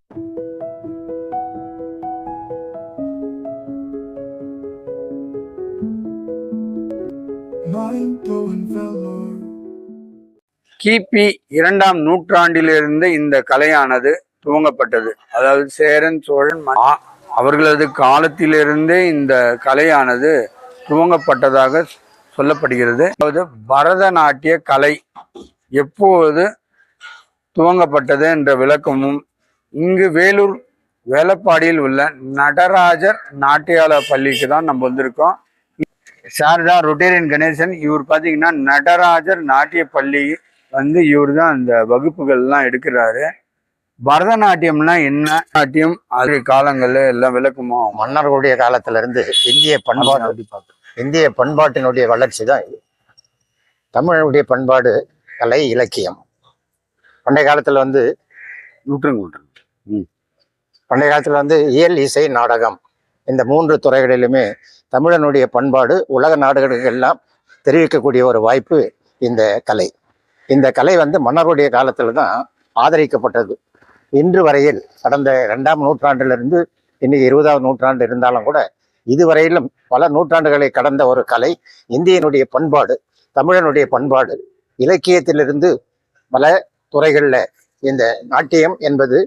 கிபி 2ஆம் நூற்றாண்டிலிருந்து இந்த கலையானது துவங்கப்பட்டது. அதாவது சேரன் சோழன் அவர்களது காலத்திலிருந்தே இந்த கலையானது துவங்கப்பட்டதாக சொல்லப்படுகிறது. அதாவது பரதநாட்டிய கலை எப்போது துவங்கப்பட்டது என்ற விளக்கமும் இங்கு வேலூர் வேலப்பாடியில் உள்ள நடராஜர் நாட்டியால பள்ளிக்கு தான் நம்ம வந்திருக்கோம். சார் தான் ரொட்டேரியன் கணேசன். இவர் பார்த்தீங்கன்னா நடராஜர் நாட்டிய பள்ளி இவர் தான் அந்த வகுப்புகள்லாம் எடுக்கிறாரு. பரதநாட்டியம்னா என்ன, நாட்டியம் அது காலங்கள்ல எல்லாம் விளக்குமோ? மன்னர்களுடைய காலத்துல இருந்து இந்திய பண்பாட்டினுடைய வளர்ச்சி தான் தமிழனுடைய பண்பாடு, கலை, இலக்கியம். பண்டைய காலத்துல பண்டைய காலத்துல இயல், இசை, நாடகம் இந்த 3 துறைகளிலுமே தமிழனுடைய பண்பாடு உலக நாடுகளுக்கு எல்லாம் தெரிவிக்கக்கூடிய ஒரு வாய்ப்பு இந்த கலை. இந்த கலை மன்னருடைய காலத்துல தான் ஆதரிக்கப்பட்டது. இன்று வரையில் கடந்த 2ஆம் நூற்றாண்டிலிருந்து இன்னைக்கு 20ஆவது நூற்றாண்டு இருந்தாலும் கூட இதுவரையிலும் பல நூற்றாண்டுகளை கடந்த ஒரு கலை. இந்தியனுடைய பண்பாடு, தமிழனுடைய பண்பாடு, இலக்கியத்திலிருந்து பல துறைகளில் இந்த நாட்டியம் என்பது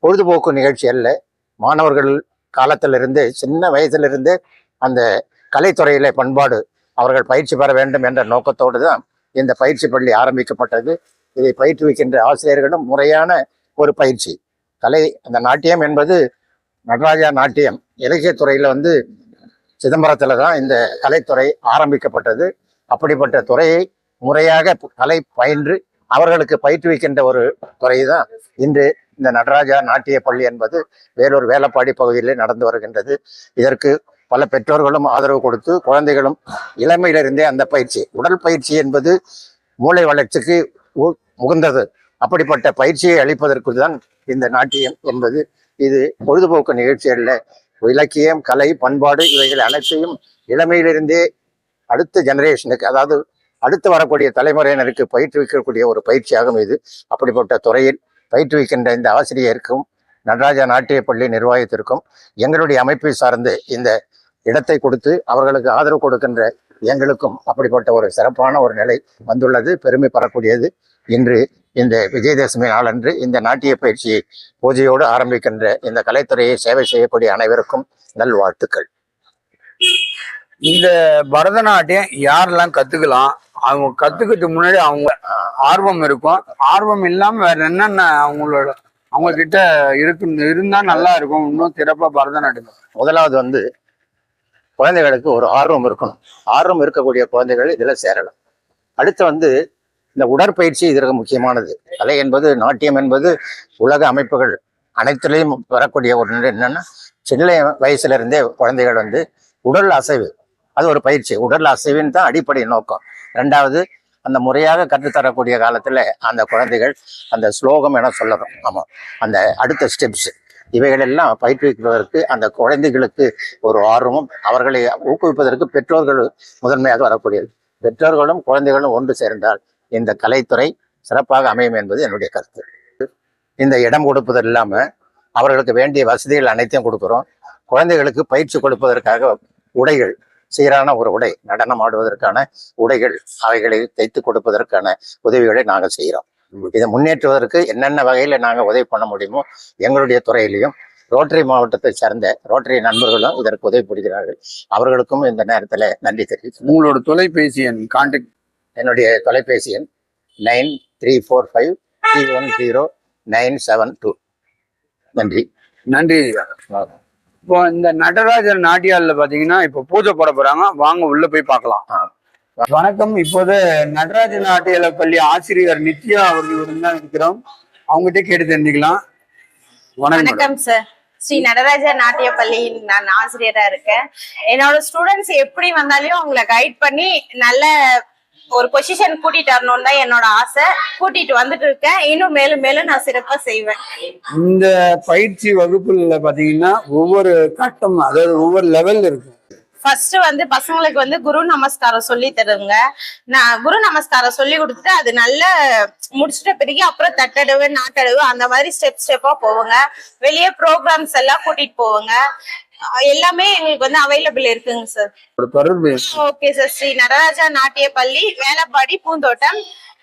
பொழுதுபோக்கு நிகழ்ச்சி அல்ல. மாணவர்கள் காலத்திலிருந்து சின்ன வயதிலிருந்து அந்த கலைத்துறையில பண்பாடு அவர்கள் பயிற்சி பெற வேண்டும் என்ற நோக்கத்தோடு தான் இந்த பயிற்சி பள்ளி ஆரம்பிக்கப்பட்டது. இதை பயிற்றுவிக்கின்ற ஆசிரியர்களும் முறையான ஒரு பயிற்சி. கலை, அந்த நாட்டியம் என்பது நடராஜா நாட்டியம் இலக்கியத்துறையில சிதம்பரத்துல தான் இந்த கலைத்துறை ஆரம்பிக்கப்பட்டது. அப்படிப்பட்ட துறையை முறையாக கலை பயின்று அவர்களுக்கு பயிற்றுவிக்கின்ற ஒரு துறை தான் இன்று இந்த நடராஜா நாட்டிய பள்ளி என்பது வேலூர் வேலப்பாடி பகுதியிலே நடந்து வருகின்றது. இதற்கு பல பெற்றோர்களும் ஆதரவு கொடுத்து குழந்தைகளும் இளமையிலிருந்தே அந்த பயிற்சி, உடல் பயிற்சி என்பது மூளை வளர்ச்சிக்கு உகந்தது. அப்படிப்பட்ட பயிற்சியை அளிப்பதற்கு தான் இந்த நாட்டியம் என்பது. இது பொழுதுபோக்கு நிகழ்ச்சிகளில் இலக்கியம், கலை, பண்பாடு இவைகள் அனைத்தையும் இளமையிலிருந்தே அடுத்த ஜெனரேஷனுக்கு, அதாவது அடுத்து வரக்கூடிய தலைமுறையினருக்கு பயிற்றுவிக்கக்கூடிய ஒரு பயிற்சியாகும் இது. அப்படிப்பட்ட துறையில் பயிற்றுவிக்கின்ற இந்த ஆசிரியருக்கும் நடராஜா நாட்டிய பள்ளி நிர்வாகத்திற்கும் எங்களுடைய அமைப்பை சார்ந்து இந்த இடத்தை கொடுத்து அவர்களுக்கு ஆதரவு கொடுக்கின்ற எங்களுக்கும் அப்படிப்பட்ட ஒரு சிறப்பான ஒரு நிலை வந்துள்ளது. பெருமை பெறக்கூடியது. இன்று இந்த விஜயதசமி நாளன்று இந்த நாட்டிய பயிற்சியை பூஜையோடு ஆரம்பிக்கின்ற இந்த கலைத்துறையை சேவை செய்யக்கூடிய அனைவருக்கும் நல்வாழ்த்துக்கள். இந்த பரதநாட்டியம் யாரெல்லாம் கத்துக்கலாம்? அவங்க கத்துக்கிறதுக்கு முன்னாடி அவங்க ஆர்வம் இருக்கும். ஆர்வம் இல்லாம வேற என்னென்ன அவங்க கிட்ட இருந்தா நல்லா இருக்கும் இன்னும் சிறப்பா பரதநாட்டியம்? முதலாவது குழந்தைகளுக்கு ஒரு ஆர்வம் இருக்கணும். ஆர்வம் இருக்கக்கூடிய குழந்தைகள் இதுல சேரலாம். அடுத்து இந்த உடற்பயிற்சி இதற்கு முக்கியமானது. கலை என்பது, நாட்டியம் என்பது உலக அமைப்புகள் அனைத்திலையும் வரக்கூடிய ஒரு நிலை. என்னன்னா, சின்ன வயசுல இருந்தே குழந்தைகள் உடல் அசைவு, அது ஒரு பயிற்சி. உடல் அசைவின் தான் அடிப்படை நோக்கம். 2வது, அந்த முறையாக கற்றுத்தரக்கூடிய காலத்துல அந்த குழந்தைகள் அந்த ஸ்லோகம் என சொல்லணும். ஆமா, அந்த அடுத்த ஸ்டெப்ஸ் இவைகள் எல்லாம் பயிற்றுவிப்பதற்கு அந்த குழந்தைகளுக்கு ஒரு ஆர்வமும், அவர்களை ஊக்குவிப்பதற்கு பெற்றோர்கள் முதன்மையாக வரக்கூடியது. பெற்றோர்களும் குழந்தைகளும் ஒன்று சேர்ந்தால் இந்த கலைத்துறை சிறப்பாக அமையும் என்பது என்னுடைய கருத்து. இந்த இடம் கொடுப்பது இல்லாம அவர்களுக்கு வேண்டிய வசதிகள் அனைத்தையும் கொடுக்குறோம். குழந்தைகளுக்கு பயிற்சி கொடுப்பதற்காக உடைகள், சீரான ஒரு உடை, நடனம் ஆடுவதற்கான உடைகள், அவைகளை தைத்து கொடுப்பதற்கான உதவிகளை நாங்கள் செய்கிறோம். இதை முன்னேற்றுவதற்கு என்னென்ன வகையில நாங்கள் உதவி பண்ண முடியுமோ எங்களுடைய துறையிலையும் ரோட்டரி மாவட்டத்தை சேர்ந்த ரோட்டரி நண்பர்களும் இதற்கு உதவி புரிகிறார்கள். அவர்களுக்கும் இந்த நேரத்தில் நன்றி தெரிவித்து, உங்களோட தொலைபேசி எண் கான்டாக்ட்? என்னுடைய தொலைபேசி எண் 9345310972. நன்றி. நன்றி. இப்போ இந்த நடராஜர் நாட்டியால பாத்தீங்கன்னா இப்போ பூஜை போட போறாங்க, வாங்க உள்ள போய் பார்க்கலாம். வணக்கம். இப்போது நடராஜர் நாட்டியால பள்ளி ஆசிரியர் நித்யா அவர்கள் தான் இருக்கிறோம். அவங்ககிட்ட கேட்டு தெரிஞ்சுக்கலாம். வணக்கம் சார். ஸ்ரீ நடராஜர் நாட்டிய பள்ளியில் நான் ஆசிரியரா இருக்கேன். என்னோட ஸ்டூடெண்ட்ஸ் எப்படி வந்தாலும் அவங்களை கைட் பண்ணி நல்ல ஒரு பொசிஷன் கூட்டிட்டு வரணும் தான் என்னோட ஆசை. கூட்டிட்டு வந்துட்டு இருக்கேன். இன்னும் மேலும் மேலும் நான் சிறப்பா செய்வேன். இந்த பயிற்சி வகுப்புல பாத்தீங்கன்னா ஒவ்வொரு கட்டம், அதாவது ஒவ்வொரு லெவல் இருக்கு. ஃபர்ஸ்ட் வந்து பசங்களுக்கு வந்து குரு நமஸ்காரம் சொல்லி தருங்க. நான் குரு நமஸ்காரம் சொல்லி கொடுத்துட்டு அது நல்ல முடிச்சிட்ட பிறகு அப்புறம் தட்டடவு நாட்டடவு அந்த மாதிரி ஸ்டெப்பா போவாங்க. வெளியே ப்ரோக்ராம்ஸ் எல்லாம் கூட்டிட்டு போவாங்க. எல்லாமே எங்களுக்கு வந்து அவைலபிள் இருக்குங்க sir. Okay sir. Sri Nataraja நாட்டிய பள்ளி, வேலப்பாடி, பூந்தோட்டம்,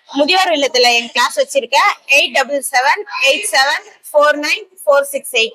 முதியோர் இல்லத்துல என் கிளாஸ் வச்சிருக்கேன். 8778749468.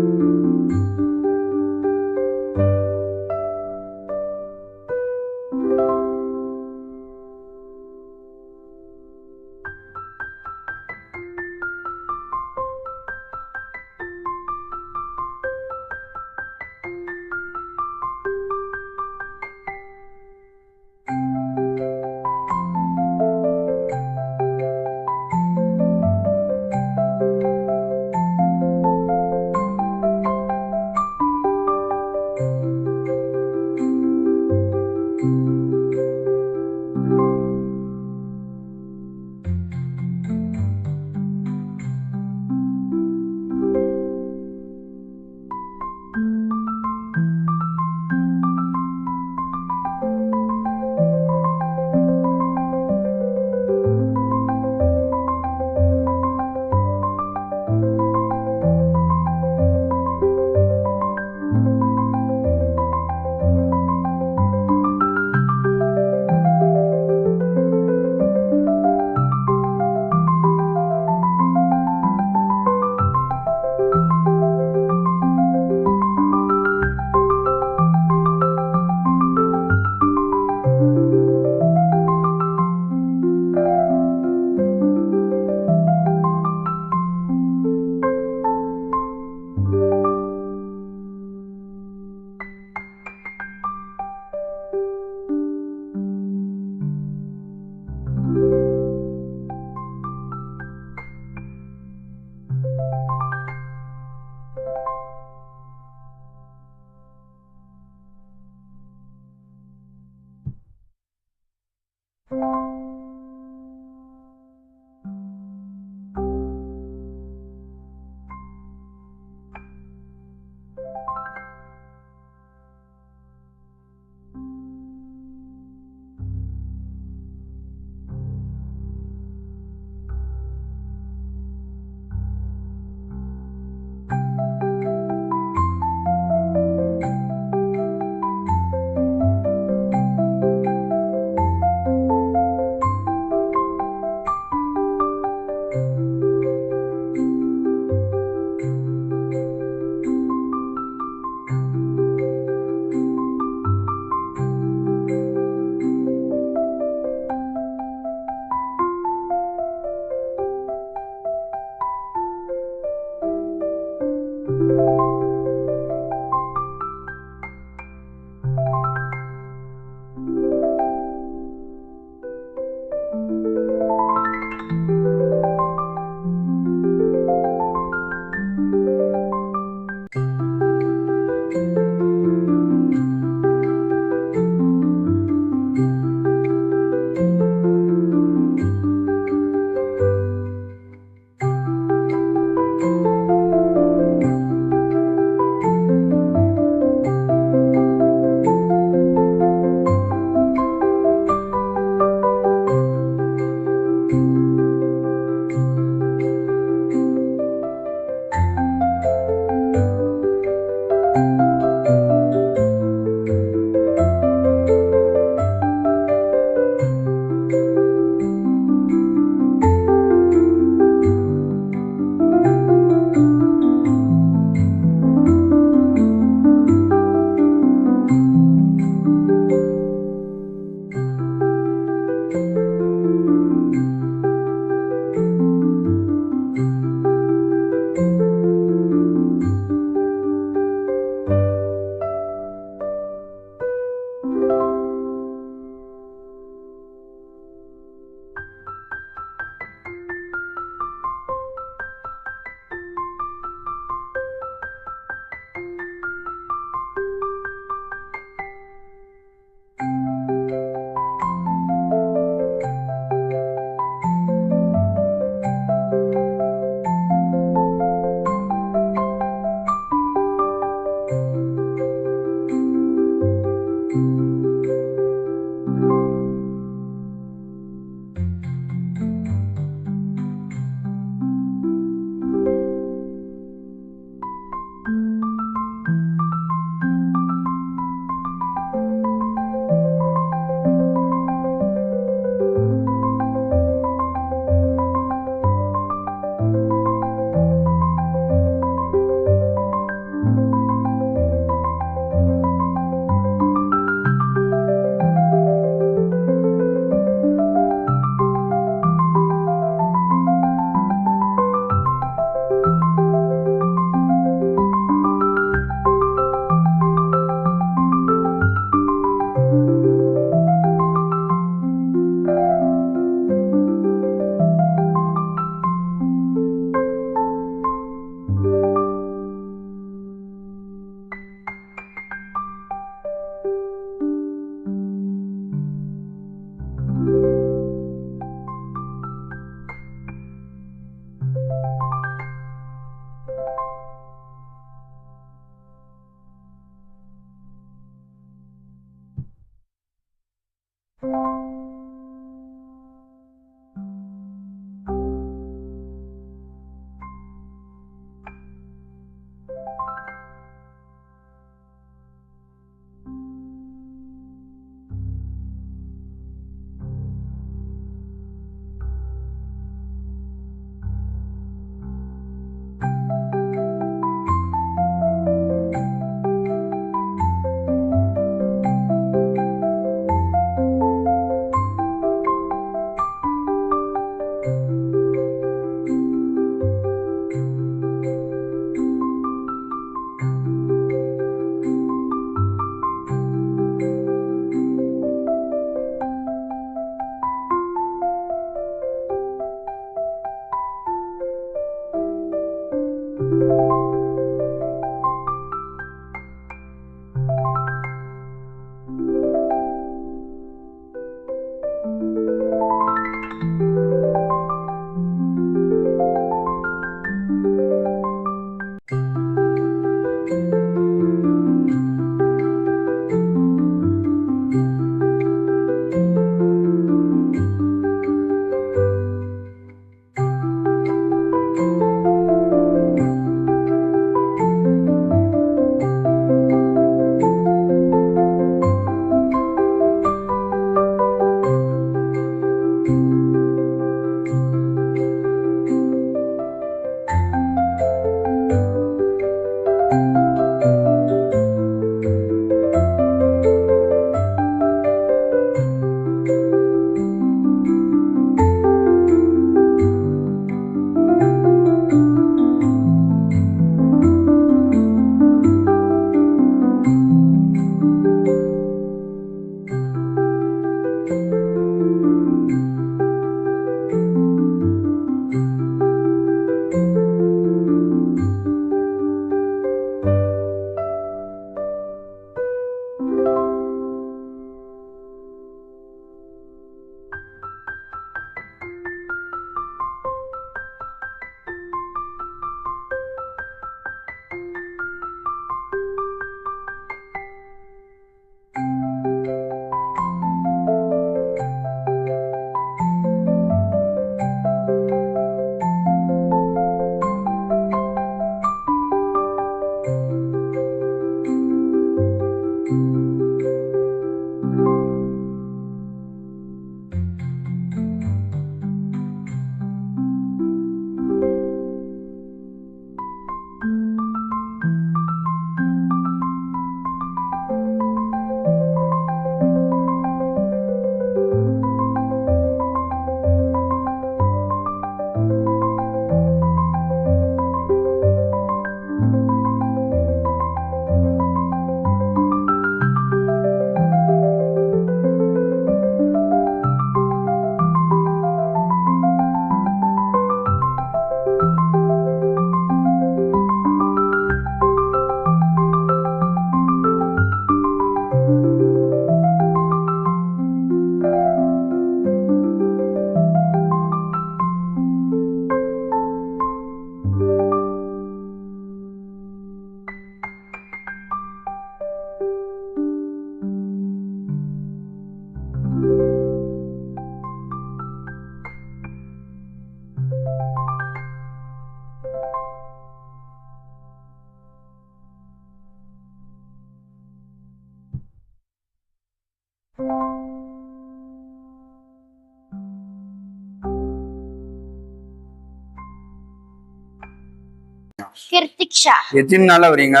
கிருத்திக்ஷா. எத்தனை நாளா வரீங்க?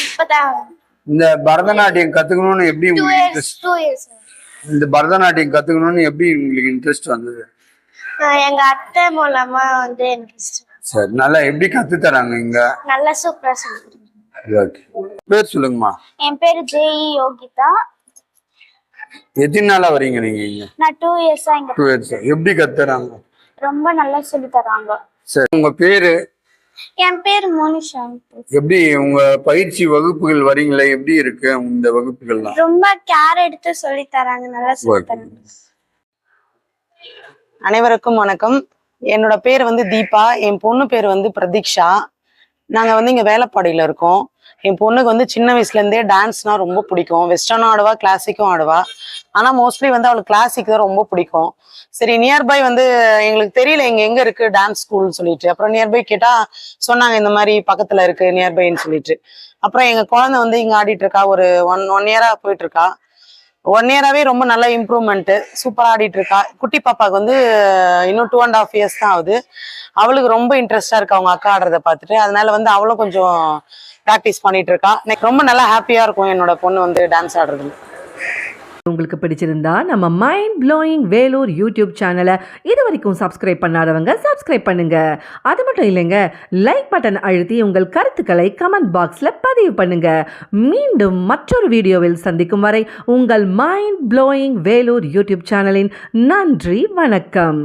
இப்பதான் இந்த பரதநாட்டியம் கத்துக்கணும்னு எப்படி உங்களுக்கு interest? 2 years. இந்த பரதநாட்டியம் கத்துக்கணும்னு எப்படி உங்களுக்கு இன்ட்ரெஸ்ட் வந்தது? எங்க அத்தை மூலமா வந்து எனக்கு சரி, நல்லா எப்படி கத்து தராங்க இங்க? நல்லா சூப்பரா சொல்லுங்க. ஓகே, பேர் சொல்லுங்கம்மா. என் பேரு ஜெய் யோகிதா. எத்தனை நாளா வரீங்க நீங்க இங்க? நான் 2 years இங்க 2 years. எப்படி கத்து தராங்க? ரொம்ப நல்லா சொல்லி தராங்க. சரி, உங்க பேரு? என் பேர் மோனிஷா. எப்படி உங்க பயிற்சி வகுப்புகள் வரீங்களா? எப்படி இருக்கு இந்த வகுப்புகள்லாம்? ரொம்ப கேர் எடுத்து சொல்லி தராங்க, நல்லா சொல்லி தராங்க. அனைவருக்கும் வணக்கம். என்னோட பேர் வந்து தீபா, என் பொண்ணு பேர் வந்து பிரதீக்ஷா. நாங்கள் வந்து இங்கே வேலைப்பாடியில் இருக்கோம். என் பொண்ணுக்கு வந்து சின்ன வயசுலேருந்தே டான்ஸ்னா ரொம்ப பிடிக்கும். வெஸ்டர்னும் ஆடுவா, கிளாசிக்கும் ஆடுவா. ஆனால் மோஸ்ட்லி வந்து அவளுக்கு கிளாசிக் தான் ரொம்ப பிடிக்கும். சரி, நியர்பை வந்து எங்களுக்கு தெரியல இங்கே எங்கே இருக்குது டான்ஸ் ஸ்கூல்னு சொல்லிட்டு. அப்புறம் நியர்பை கேட்டால் சொன்னாங்க இந்த மாதிரி பக்கத்தில் இருக்குது நியர்பைன்னு சொல்லிட்டு. அப்புறம் எங்கள் குழந்தை வந்து இங்கே ஆடிட்டு இருக்கா. ஒரு ஒன் இயராக போயிட்டு இருக்கா. 1 year-ஆவே ரொம்ப நல்ல இம்ப்ரூவ்மெண்ட்டு, சூப்பராக ஆடிட்டு இருக்கா. குட்டி பாப்பாவுக்கு வந்து இன்னும் 2.5 years தான் ஆகுது. அவளுக்கு ரொம்ப இன்ட்ரெஸ்டாக இருக்கு அவங்க அக்கா ஆடுறத பார்த்துட்டு. அதனால வந்து அவளும் கொஞ்சம் ப்ராக்டிஸ் பண்ணிட்டு இருக்கா. எனக்கு ரொம்ப நல்லா ஹாப்பியாக இருக்கும் என்னோட பொண்ணு வந்து டான்ஸ் ஆடுறது. உங்களுக்கு பிடிச்சிருந்தா நம்ம மைண்ட் ப்ளோயிங் வேலூர் யூடியூப் சேனலை இது வரைக்கும் சப்ஸ்கிரைப் பண்ணாதவங்க சப்ஸ்கிரைப் பண்ணுங்க. அது மட்டும் இல்லைங்க, லைக் பட்டன் அழுத்தி உங்கள் கருத்துக்களை கமெண்ட் பாக்ஸில் பதிவு பண்ணுங்க. மீண்டும் மற்றொரு வீடியோவில் சந்திக்கும் வரை உங்கள் மைண்ட் ப்ளோயிங் வேலூர் யூடியூப் சேனலின் நன்றி, வணக்கம்.